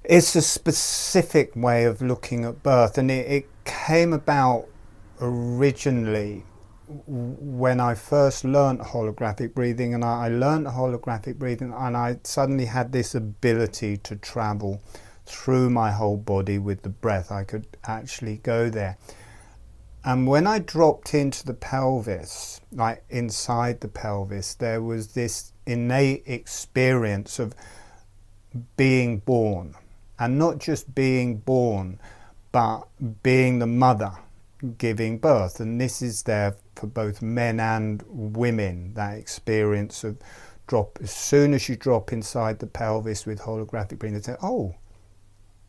It's a specific way of looking at birth, and it came about originally when I first learnt holographic breathing, and I learnt holographic breathing, and I suddenly had this ability to travel through my whole body with the breath. I could actually go there. And when I dropped into the pelvis, like inside the pelvis, there was this innate experience of being born. And not just being born, but being the mother giving birth. And this is there for both men and women, that experience of drop. As soon as you drop inside the pelvis with holographic breathing, they say, oh,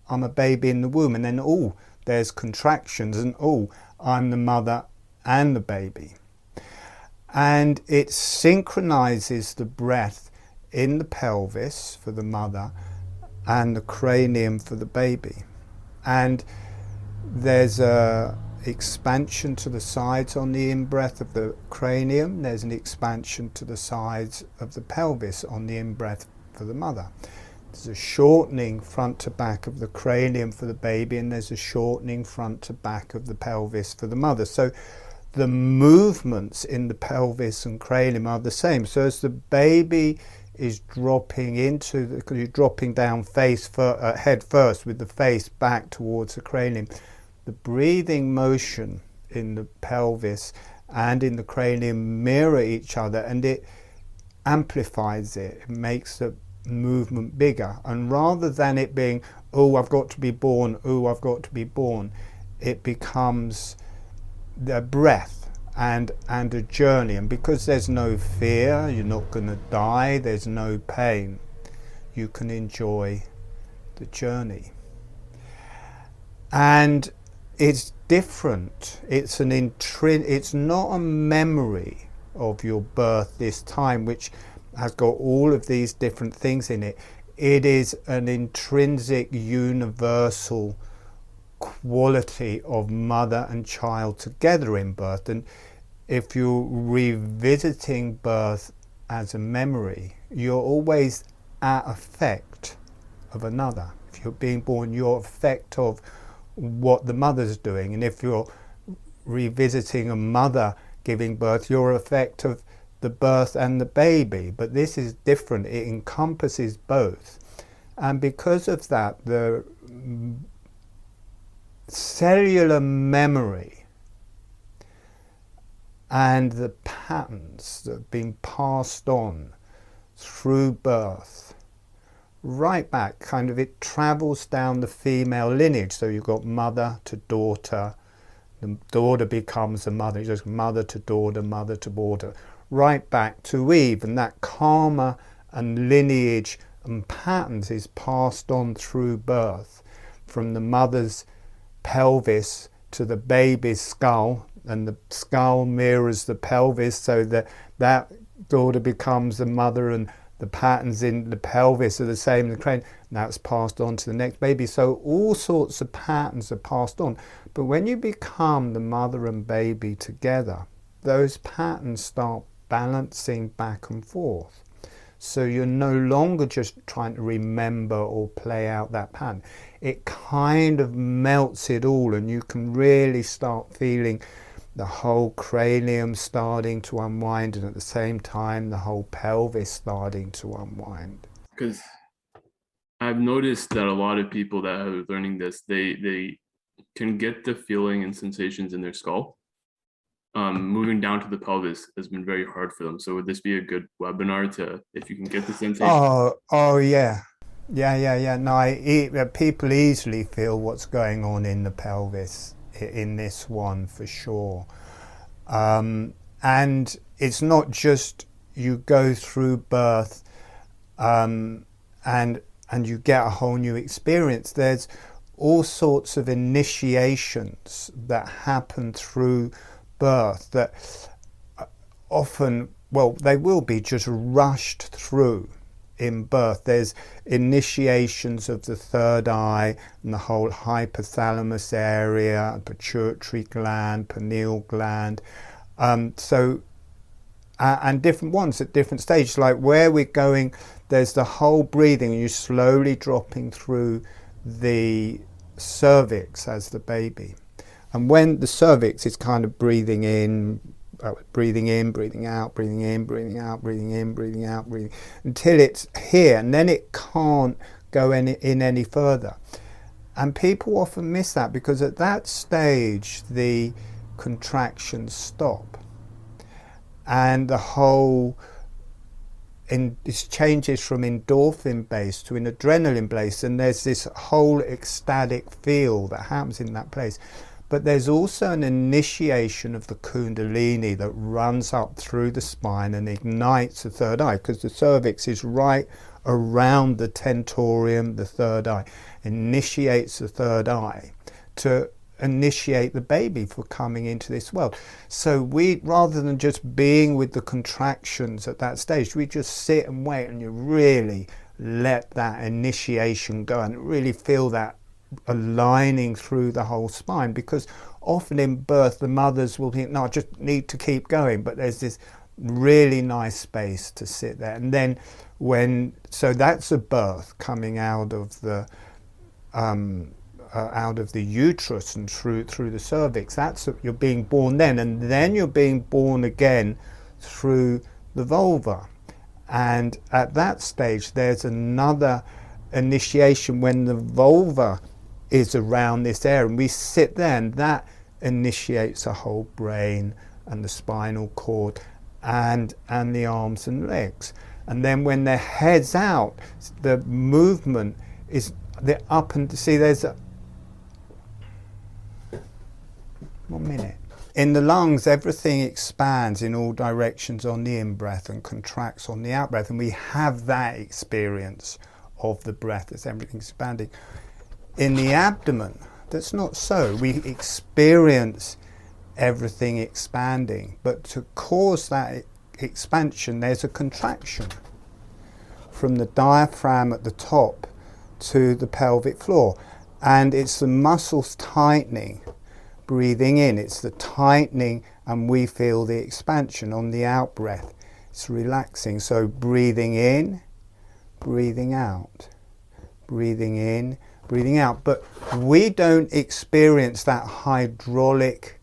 I'm a baby in the womb. And then, oh, there's contractions, and oh, I'm the mother and the baby. And it synchronizes the breath in the pelvis for the mother and the cranium for the baby. And there's a expansion to the sides on the in-breath of the cranium. There's an expansion to the sides of the pelvis on the in-breath for the mother. There's a shortening front to back of the cranium for the baby, and there's a shortening front to back of the pelvis for the mother. So the movements in the pelvis and cranium are the same. So as the baby is dropping into because you're dropping down head first with the face back towards the cranium, the breathing motion in the pelvis and in the cranium mirror each other, and it amplifies it. It makes the movement bigger. And rather than it being, oh, I've got to be born, oh, I've got to be born, it becomes the breath and a journey. And because there's no fear, you're not going to die, there's no pain, you can enjoy the journey. And it's different. It's it's not a memory of your birth this time, which has got all of these different things in it. It is an intrinsic, universal quality of mother and child together in birth. And if you're revisiting birth as a memory, you're always at effect of another. If you're being born, you're effect of what the mother's doing. And if you're revisiting a mother giving birth, you're effect of the birth and the baby. But this is different. It encompasses both. And because of that, the cellular memory and the patterns that have been passed on through birth right back, kind of, it travels down the female lineage. So you've got mother to daughter, the daughter becomes the mother, it's just mother to daughter, right back to Eve. And that karma and lineage and patterns is passed on through birth, from the mother's pelvis to the baby's skull, and the skull mirrors the pelvis, so that daughter becomes the mother, and the patterns in the pelvis are the same in the cranium. Now it's passed on to the next baby. So all sorts of patterns are passed on. But when you become the mother and baby together, those patterns start balancing back and forth. So you're no longer just trying to remember or play out that pattern. It kind of melts it all, and you can really start feeling the whole cranium starting to unwind, and at the same time the whole pelvis starting to unwind. Because I've noticed that a lot of people that are learning this, they can get the feeling and sensations in their skull. Moving down to the pelvis has been very hard for them. So would this be a good webinar to, if you can get the sensation? Oh yeah. No, people easily feel what's going on in the pelvis in this one, for sure. And it's not just you go through birth and you get a whole new experience. There's all sorts of initiations that happen through birth that often, well, they will be just rushed through in birth. There's initiations of the third eye and the whole hypothalamus area, pituitary gland, pineal gland, and different ones at different stages. Like where we're going, there's the whole breathing, and you're slowly dropping through the cervix as the baby. And when the cervix is kind of breathing in, breathing out, breathing in, breathing out, breathing in, breathing out, breathing, until it's here, and then it can't go in any further. And people often miss that, because at that stage the contractions stop, and the whole this changes from endorphin based to an adrenaline based, and there's this whole ecstatic feel that happens in that place. But there's also an initiation of the kundalini that runs up through the spine and ignites the third eye, because the cervix is right around the tentorium, the third eye, initiates the third eye to initiate the baby for coming into this world. So we, rather than just being with the contractions at that stage, we just sit and wait, and you really let that initiation go and really feel that aligning through the whole spine. Because often in birth the mothers will think, no, I just need to keep going, but there's this really nice space to sit there. And then so that's a birth coming out of the uterus and through the cervix. You're being born then, and then you're being born again through the vulva. And at that stage there's another initiation when the vulva is around this area, and we sit there, and that initiates the whole brain and the spinal cord and the arms and legs. And then when their head's out, the movement is the up and see. There's a 1 minute. In the lungs, everything expands in all directions on the in-breath and contracts on the out-breath, and we have that experience of the breath as everything expanding. In the abdomen, that's not so. We experience everything expanding, but to cause that expansion, there's a contraction from the diaphragm at the top to the pelvic floor, and it's the muscles tightening. Breathing in, it's the tightening, and we feel the expansion. On the out breath, it's relaxing. So breathing in, breathing out, breathing in, breathing out. But we don't experience that hydraulic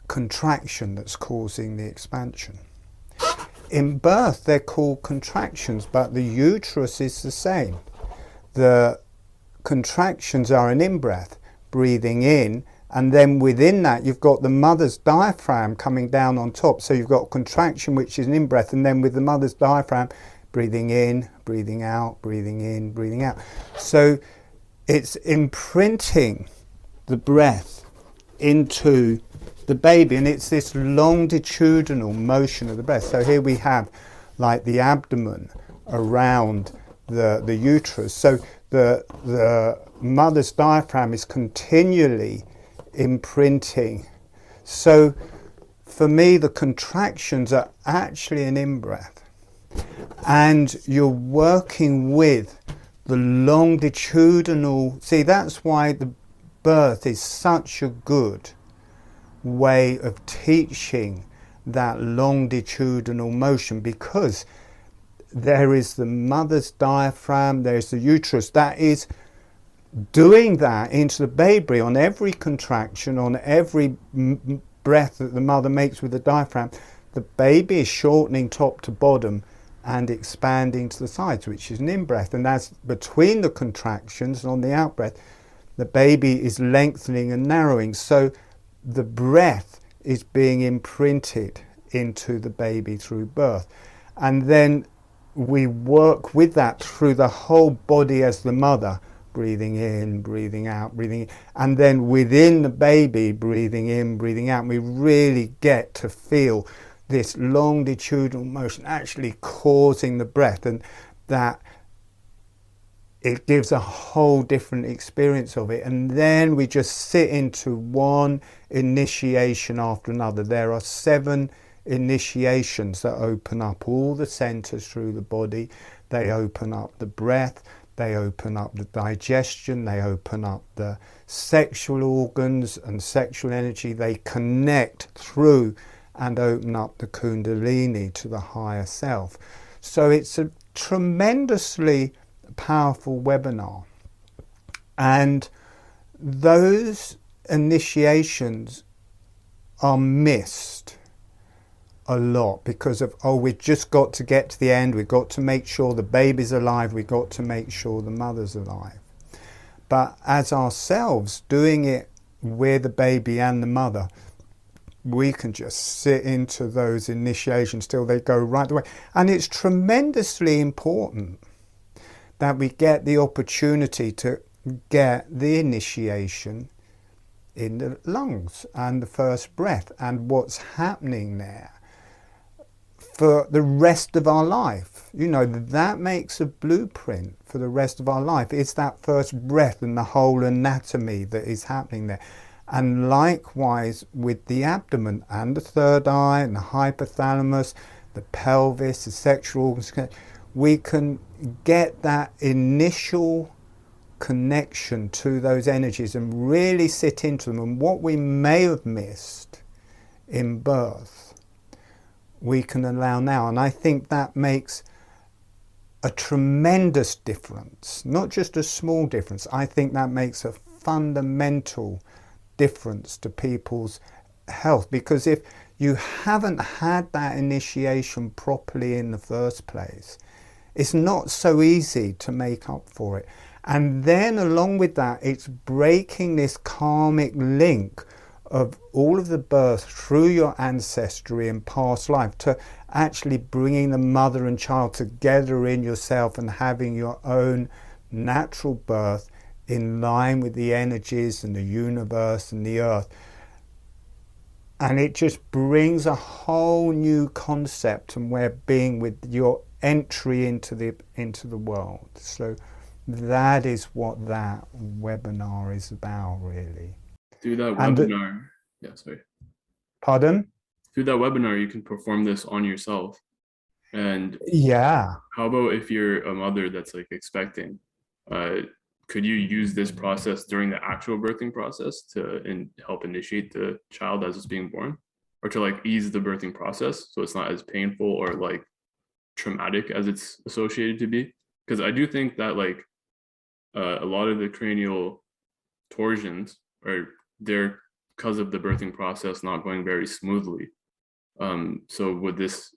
contraction that's causing the expansion. In birth, they're called contractions, but the uterus is the same. The contractions are an in-breath, breathing in, and then within that you've got the mother's diaphragm coming down on top. So you've got contraction, which is an in-breath, and then with the mother's diaphragm, breathing in, breathing out, breathing in, breathing out. So it's imprinting the breath into the baby, and it's this longitudinal motion of the breath. So here we have like the abdomen around the uterus. So the mother's diaphragm is continually imprinting. So for me, the contractions are actually an in-breath, and you're working with the longitudinal. See, that's why the birth is such a good way of teaching that longitudinal motion, because there is the mother's diaphragm, there's the uterus that is doing that into the baby on every contraction, on every breath that the mother makes with the diaphragm. The baby is shortening top to bottom and expanding to the sides, which is an in-breath. And that's between the contractions, and on the out-breath, the baby is lengthening and narrowing. So the breath is being imprinted into the baby through birth. And then we work with that through the whole body as the mother, breathing in, breathing out, breathing in, and then within the baby, breathing in, breathing out. And we really get to feel this longitudinal motion actually causing the breath, and that it gives a whole different experience of it. And then we just sit into one initiation after another. There are 7 initiations that open up all the centers through the body. They open up the breath, they open up the digestion, they open up the sexual organs and sexual energy. They connect through and open up the kundalini to the higher self. So it's a tremendously powerful webinar. And those initiations are missed a lot because of, oh, we've just got to get to the end, we've got to make sure the baby's alive, we've got to make sure the mother's alive. But as ourselves, doing it with the baby and the mother, we can just sit into those initiations till they go right the way. And it's tremendously important that we get the opportunity to get the initiation in the lungs and the first breath and what's happening there for the rest of our life. You know, that makes a blueprint for the rest of our life. It's that first breath and the whole anatomy that is happening there. And likewise with the abdomen and the third eye and the hypothalamus, the pelvis, the sexual organs, we can get that initial connection to those energies and really sit into them. And what we may have missed in birth, we can allow now. And I think that makes a tremendous difference, not just a small difference. I think that makes a fundamental difference to people's health, because if you haven't had that initiation properly in the first place, it's not so easy to make up for it. And then along with that, it's breaking this karmic link of all of the birth through your ancestry and past life to actually bringing the mother and child together in yourself and having your own natural birth in line with the energies and the universe and the earth. And it just brings a whole new concept and way of being with your entry into the world. So that is what that webinar is about, really. Through that webinar, Pardon? Through that webinar, you can perform this on yourself. And yeah, how about if you're a mother that's like expecting? Could you use this process during the actual birthing process to help initiate the child as it's being born, or to like ease the birthing process so it's not as painful or like traumatic as it's associated to be? Because I do think that like a lot of the cranial torsions are there because of the birthing process not going very smoothly. So would this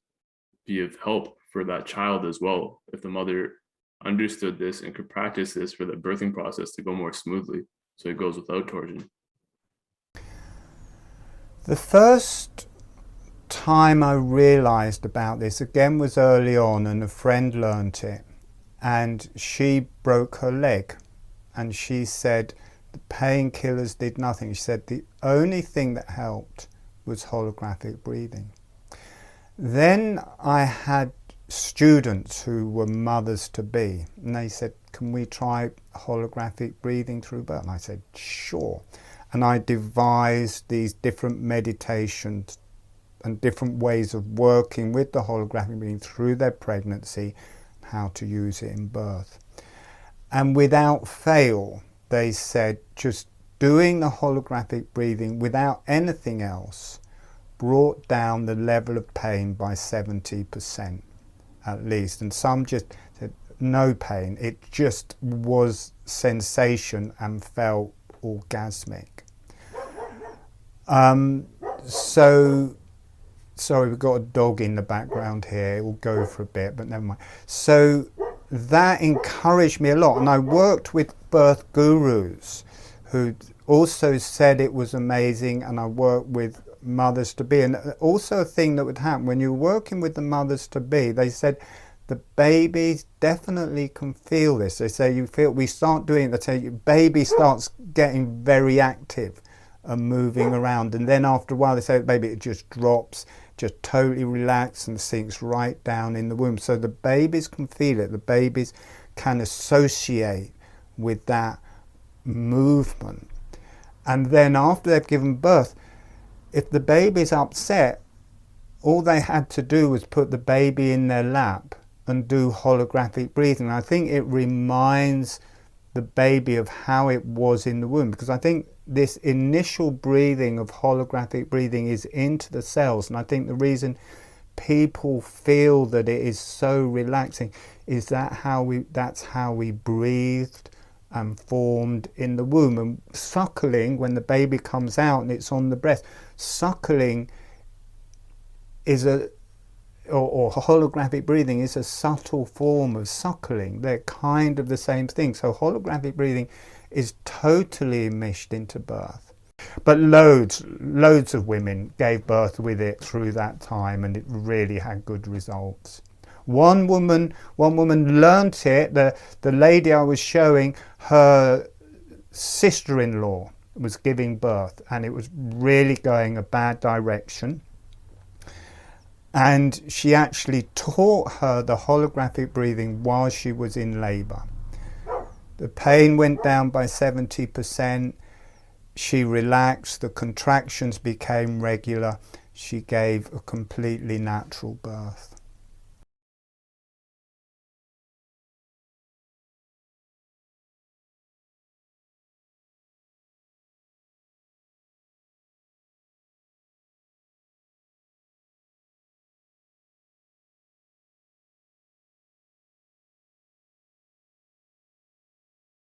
be of help for that child as well if the mother understood this and could practice this for the birthing process to go more smoothly so it goes without torsion? The first time I realized about this again was early on, and a friend learnt it, and she broke her leg, and she said the painkillers did nothing. She said the only thing that helped was holographic breathing. Then I had students who were mothers to be, and they said, can we try holographic breathing through birth? And I said, sure. And I devised these different meditations and different ways of working with the holographic breathing through their pregnancy, how to use it in birth. And without fail, they said just doing the holographic breathing without anything else brought down the level of pain by 70% at least. And some just said no pain, it just was sensation and felt orgasmic. So sorry, we've got a dog in the background here, it will go for a bit, but never mind. So that encouraged me a lot, and I worked with birth gurus who also said it was amazing, and I worked with mothers to be. And also a thing that would happen when you're working with the mothers to be, they said the babies definitely can feel this. They say we start doing it, they say your baby starts getting very active and moving around, and then after a while they say the baby, it just drops, just totally relaxed and sinks right down in the womb. So the babies can feel it, the babies can associate with that movement. And then after they've given birth, if the baby's upset, all they had to do was put the baby in their lap and do holographic breathing. I think it reminds the baby of how it was in the womb, because I think this initial breathing of holographic breathing is into the cells, and I think the reason people feel that it is so relaxing is that's how we breathed and formed in the womb. And suckling, when the baby comes out and it's on the breast, suckling is or holographic breathing is a subtle form of suckling. They're kind of the same thing. So holographic breathing is totally enmeshed into birth. But loads of women gave birth with it through that time, and it really had good results. One woman learnt it. The lady I was showing, her sister-in-law was giving birth, and it was really going a bad direction. And she actually taught her the holographic breathing while she was in labour. The pain went down by 70%. She relaxed, the contractions became regular. She gave a completely natural birth.